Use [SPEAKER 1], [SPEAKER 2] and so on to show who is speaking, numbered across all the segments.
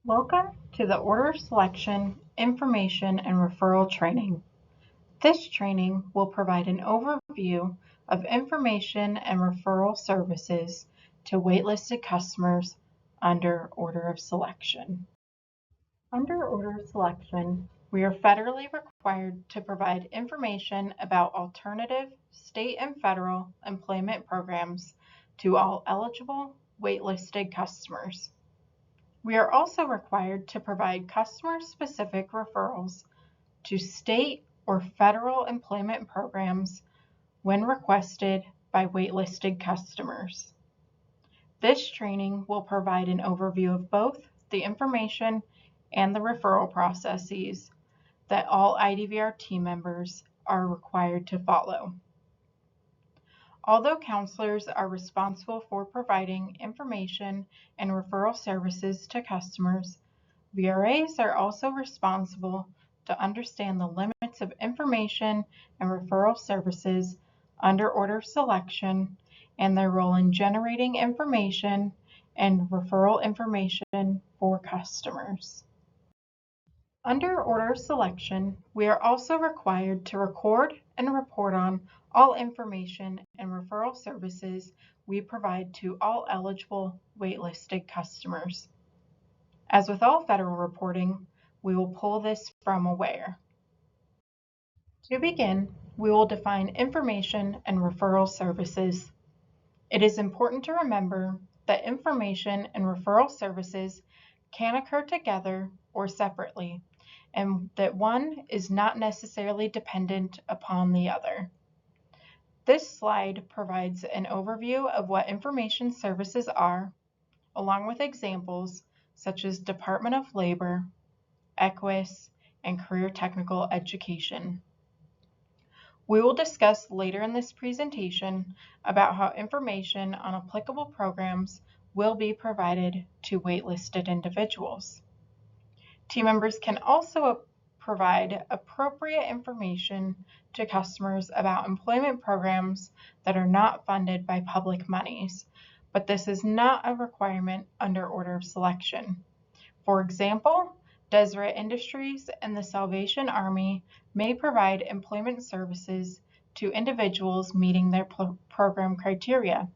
[SPEAKER 1] Welcome to the Order Selection, Information, and Referral Training. This training will provide an overview of information and referral services to waitlisted customers under Order of Selection. Under Order of Selection, we are federally required to provide information about alternative state and federal employment programs to all eligible waitlisted customers. We are also required to provide customer-specific referrals to state or federal employment programs when requested by waitlisted customers. This training will provide an overview of both the information and the referral processes that all IDVR team members are required to follow. Although counselors are responsible for providing information and referral services to customers, VRAs are also responsible to understand the limits of information and referral services under Order of Selection and their role in generating information and referral information for customers. Under Order of Selection, we are also required to record and report on all information and referral services we provide to all eligible waitlisted customers. As with all federal reporting, we will pull this from AWARE. To begin, we will define information and referral services. It is important to remember that information and referral services can occur together or separately, and that one is not necessarily dependent upon the other. This slide provides an overview of what information services are, along with examples such as Department of Labor, EQUIS, and Career Technical Education. We will discuss later in this presentation about how information on applicable programs will be provided to waitlisted individuals. Team members can also provide appropriate information to customers about employment programs that are not funded by public monies, but this is not a requirement under Order of Selection. For example, Deseret Industries and the Salvation Army may provide employment services to individuals meeting their program criteria.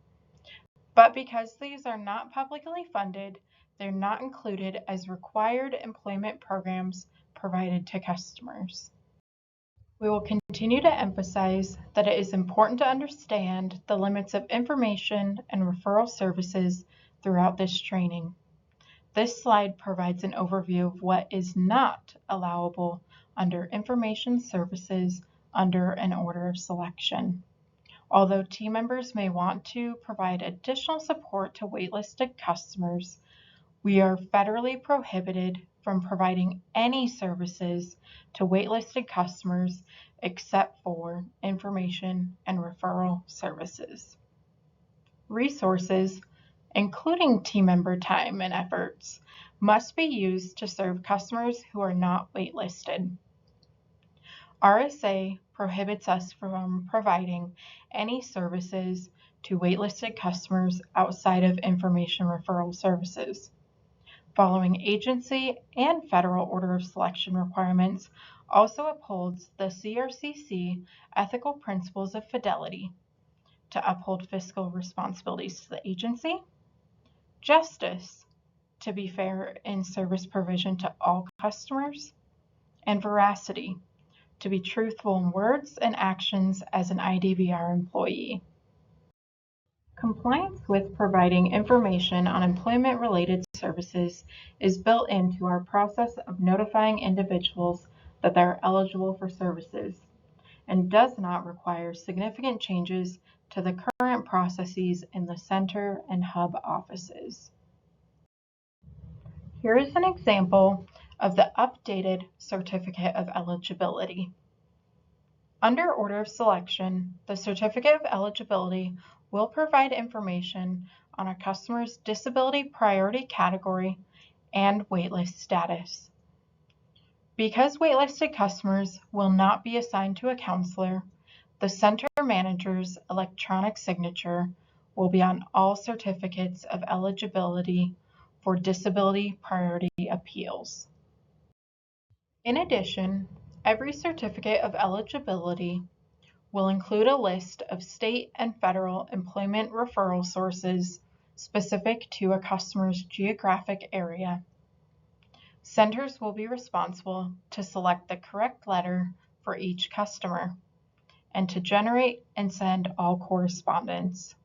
[SPEAKER 1] But because these are not publicly funded, they're not included as required employment programs provided to customers. We will continue to emphasize that it is important to understand the limits of information and referral services throughout this training. This slide provides an overview of what is not allowable under information services under an Order of Selection. Although team members may want to provide additional support to waitlisted customers, we are federally prohibited from providing any services to waitlisted customers except for information and referral services. Resources, including team member time and efforts, must be used to serve customers who are not waitlisted. RSA prohibits us from providing any services to waitlisted customers outside of information referral services. Following agency and federal Order of Selection requirements also upholds the CRCC ethical principles of fidelity to uphold fiscal responsibilities to the agency, justice, to be fair in service provision to all customers, and veracity, to be truthful in words and actions as an IDVR employee. Compliance with providing information on employment-related services is built into our process of notifying individuals that they are eligible for services and does not require significant changes to the current processes in the center and hub offices. Here is an example of the updated Certificate of Eligibility. Under Order of Selection, the Certificate of Eligibility will provide information on a customer's disability priority category and waitlist status. Because waitlisted customers will not be assigned to a counselor, the center manager's electronic signature will be on all certificates of eligibility for disability priority appeals. In addition, every certificate of eligibility will include a list of state and federal employment referral sources specific to a customer's geographic area. Centers will be responsible to select the correct letter for each customer and to generate and send all correspondence.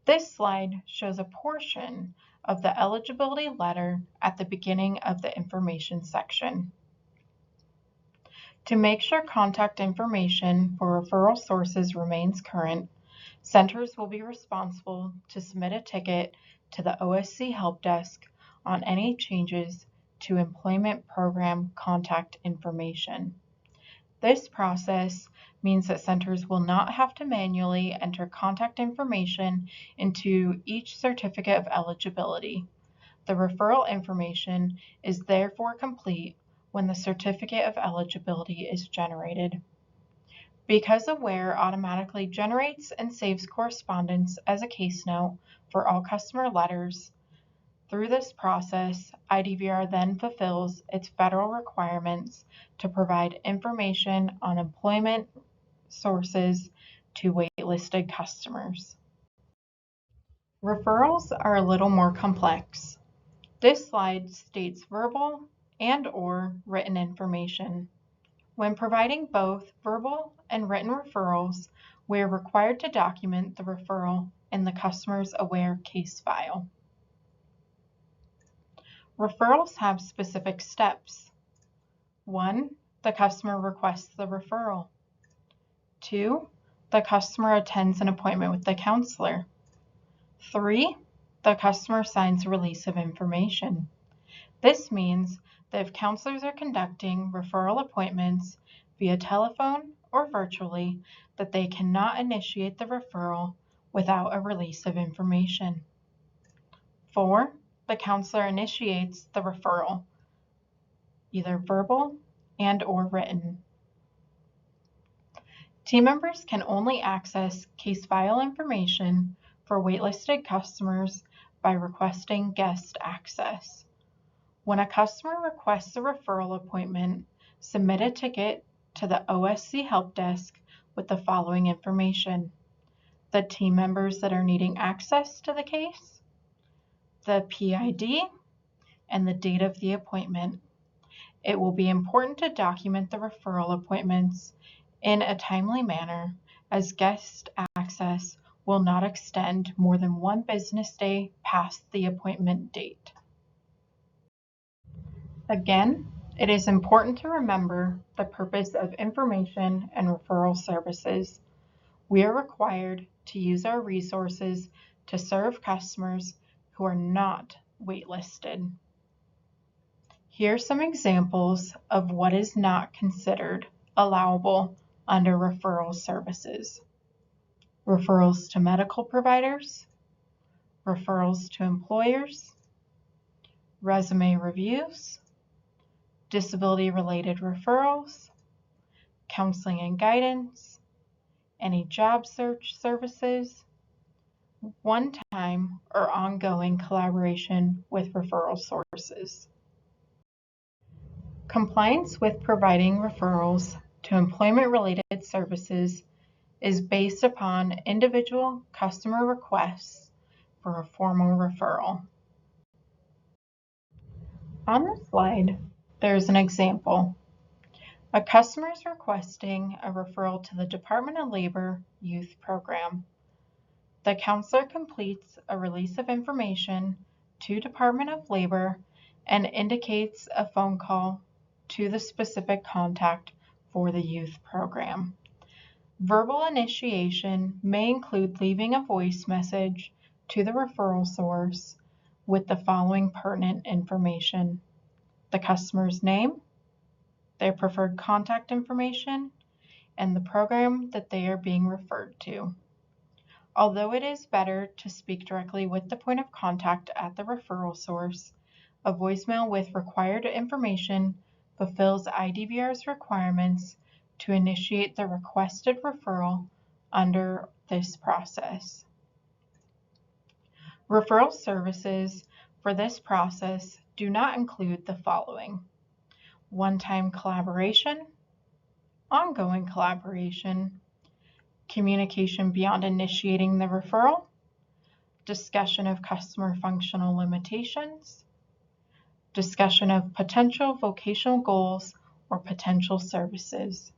[SPEAKER 1] This slide shows a portion of the eligibility letter at the beginning of the information section. To make sure contact information for referral sources remains current, centers will be responsible to submit a ticket to the OSC Help Desk on any changes to employment program contact information. This process means that centers will not have to manually enter contact information into each certificate of eligibility. The referral information is therefore complete when the certificate of eligibility is generated. Because Aware automatically generates and saves correspondence as a case note for all customer letters, through this process, IDVR then fulfills its federal requirements to provide information on employment sources to waitlisted customers. Referrals are a little more complex. This slide states verbal and/or written information. When providing both verbal and written referrals, we are required to document the referral in the customer's Aware case file. Referrals have specific steps. 1. The customer requests the referral. 2. The customer attends an appointment with the counselor. 3. The customer signs a release of information. This means that if counselors are conducting referral appointments via telephone or virtually, that they cannot initiate the referral without a release of information. 4. The counselor initiates the referral, either verbal and/or written. Team members can only access case file information for waitlisted customers by requesting guest access. When a customer requests a referral appointment, submit a ticket to the OSC Help Desk with the following information: the team members that are needing access to the case, the PID, and the date of the appointment. It will be important to document the referral appointments in a timely manner, as guest access will not extend more than 1 business day past the appointment date. Again, it is important to remember the purpose of information and referral services. We are required to use our resources to serve customers who are not waitlisted. Here are some examples of what is not considered allowable under referral services: referrals to medical providers, referrals to employers, resume reviews, disability-related referrals, counseling and guidance, any job search services, one-time or ongoing collaboration with referral sources. Compliance with providing referrals to employment-related services is based upon individual customer requests for a formal referral. On this slide, there's an example. A customer is requesting a referral to the Department of Labor Youth Program. The counselor completes a release of information to Department of Labor and indicates a phone call to the specific contact for the youth program. Verbal initiation may include leaving a voice message to the referral source with the following pertinent information: the customer's name, their preferred contact information, and the program that they are being referred to. Although it is better to speak directly with the point of contact at the referral source, a voicemail with required information fulfills IDVR's requirements to initiate the requested referral under this process. Referral services for this process do not include the following: one-time collaboration, ongoing collaboration, communication beyond initiating the referral, discussion of customer functional limitations, discussion of potential vocational goals or potential services.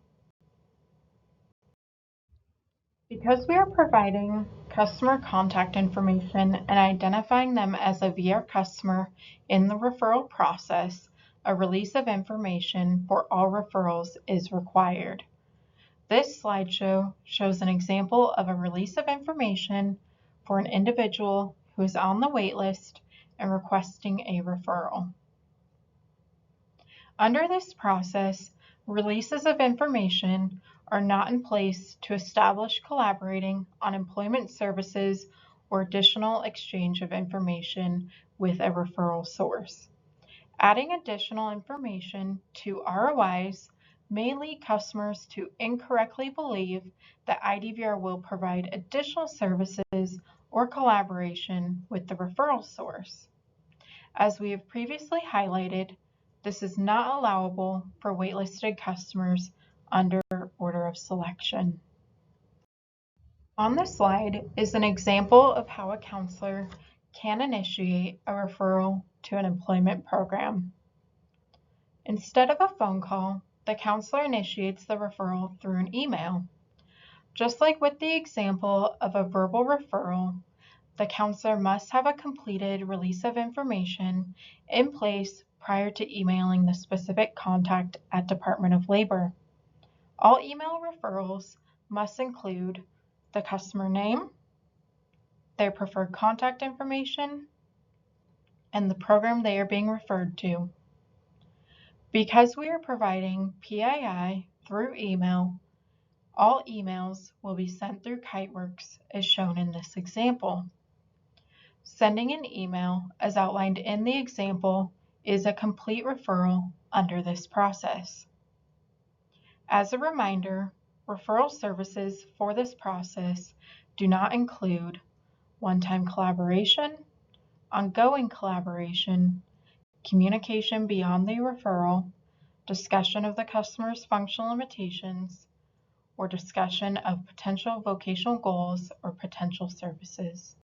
[SPEAKER 1] Because we are providing customer contact information and identifying them as a VR customer in the referral process, a release of information for all referrals is required. This slideshow shows an example of a release of information for an individual who is on the wait list and requesting a referral. Under this process, releases of information are not in place to establish collaborating on employment services or additional exchange of information with a referral source. Adding additional information to ROIs may lead customers to incorrectly believe that IDVR will provide additional services or collaboration with the referral source. As we have previously highlighted, this is not allowable for waitlisted customers under order of selection. On this slide is an example of how a counselor can initiate a referral to an employment program. Instead of a phone call, the counselor initiates the referral through an email. Just like with the example of a verbal referral, the counselor must have a completed release of information in place prior to emailing the specific contact at Department of Labor. All email referrals must include the customer name, their preferred contact information, and the program they are being referred to. Because we are providing PII through email, all emails will be sent through Kiteworks as shown in this example. Sending an email, as outlined in the example, is a complete referral under this process. As a reminder, referral services for this process do not include one-time collaboration, ongoing collaboration, communication beyond the referral, discussion of the customer's functional limitations, or discussion of potential vocational goals or potential services.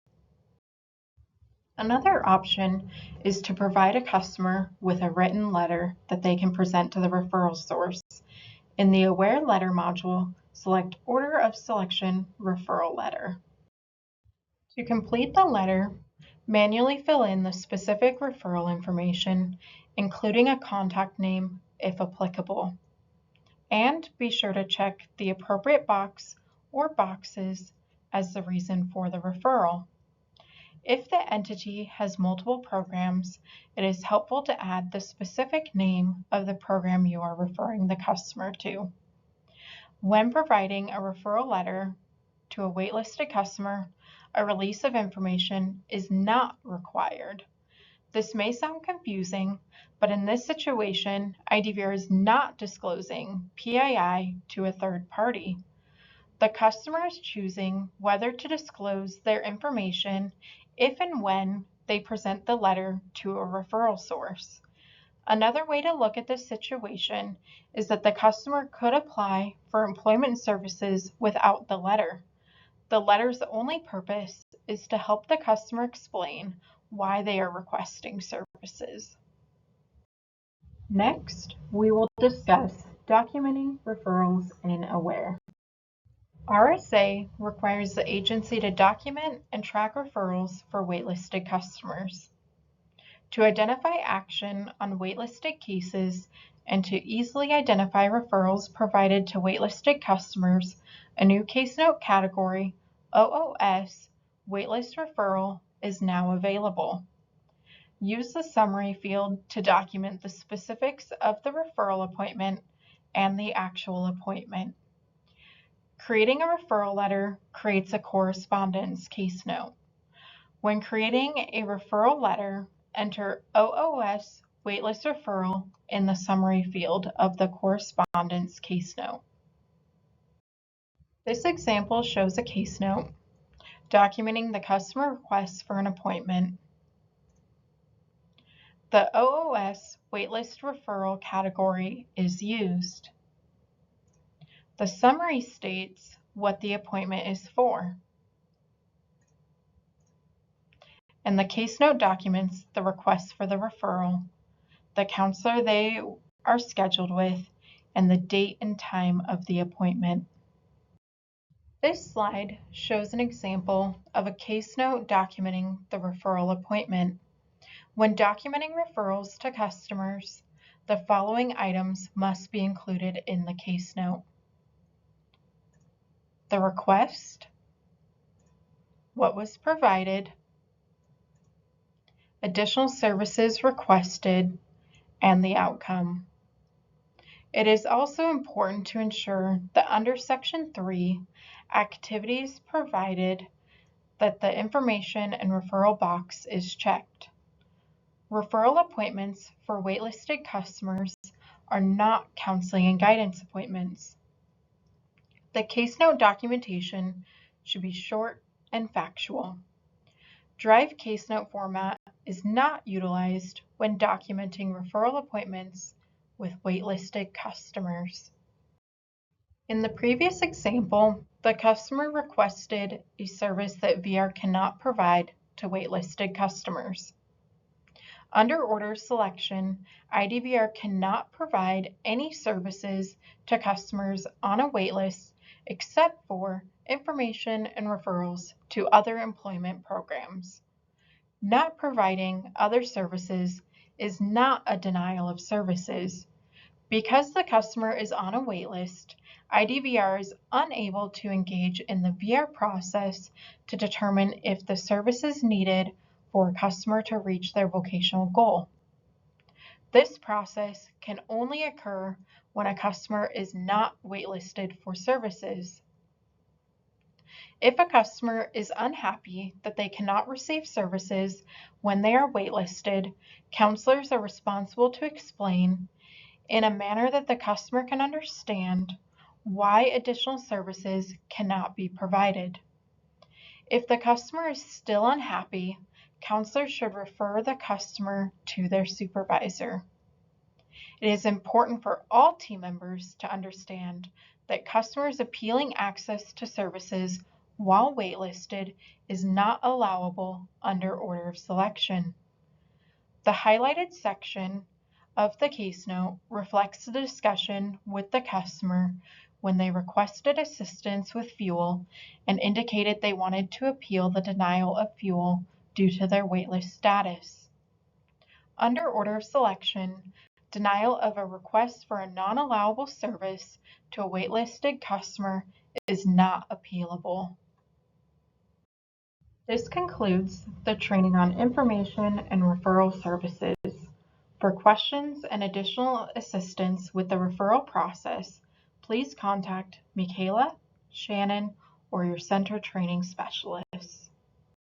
[SPEAKER 1] Another option is to provide a customer with a written letter that they can present to the referral source. In the Aware Letter module, select Order of Selection Referral Letter. To complete the letter, manually fill in the specific referral information, including a contact name if applicable. And be sure to check the appropriate box or boxes as the reason for the referral. If the entity has multiple programs, it is helpful to add the specific name of the program you are referring the customer to. When providing a referral letter to a waitlisted customer, a release of information is not required. This may sound confusing, but in this situation, IDVR is not disclosing PII to a third party. The customer is choosing whether to disclose their information if and when they present the letter to a referral source. Another way to look at this situation is that the customer could apply for employment services without the letter. The letter's only purpose is to help the customer explain why they are requesting services. Next, we will discuss documenting referrals in Aware. RSA requires the agency to document and track referrals for waitlisted customers. To identify action on waitlisted cases and to easily identify referrals provided to waitlisted customers, a new case note category, OOS, Waitlist Referral, is now available. Use the summary field to document the specifics of the referral appointment and the actual appointment. Creating a referral letter creates a correspondence case note. When creating a referral letter, enter OOS Waitlist Referral in the summary field of the correspondence case note. This example shows a case note documenting the customer request for an appointment. the OOS waitlist referral category is used. The summary states what the appointment is for, and the case note documents the request for the referral, the counselor they are scheduled with, and the date and time of the appointment. This slide shows an example of a case note documenting the referral appointment. When documenting referrals to customers, the following items must be included in the case note: the request, what was provided, additional services requested, and the outcome. It is also important to ensure that under Section 3, activities provided, that the information and referral box is checked. Referral appointments for waitlisted customers are not counseling and guidance appointments. The case note documentation should be short and factual. Drive case note format is not utilized when documenting referral appointments with waitlisted customers. In the previous example, the customer requested a service that VR cannot provide to waitlisted customers. Under order selection, IDVR cannot provide any services to customers on a waitlist except for information and referrals to other employment programs. Not providing other services is not a denial of services. Because the customer is on a waitlist, IDVR is unable to engage in the VR process to determine if the service is needed for a customer to reach their vocational goal. This process can only occur when a customer is not waitlisted for services. If a customer is unhappy that they cannot receive services when they are waitlisted, counselors are responsible to explain in a manner that the customer can understand why additional services cannot be provided. If the customer is still unhappy, counselors should refer the customer to their supervisor. It is important for all team members to understand that customers appealing access to services while waitlisted is not allowable under order of selection. The highlighted section of the case note reflects the discussion with the customer when they requested assistance with fuel and indicated they wanted to appeal the denial of fuel due to their waitlist status. Under order of selection, denial of a request for a non-allowable service to a waitlisted customer is not appealable. This concludes the training on information and referral services. For questions and additional assistance with the referral process, please contact Michaela, Shannon, or your center training specialist.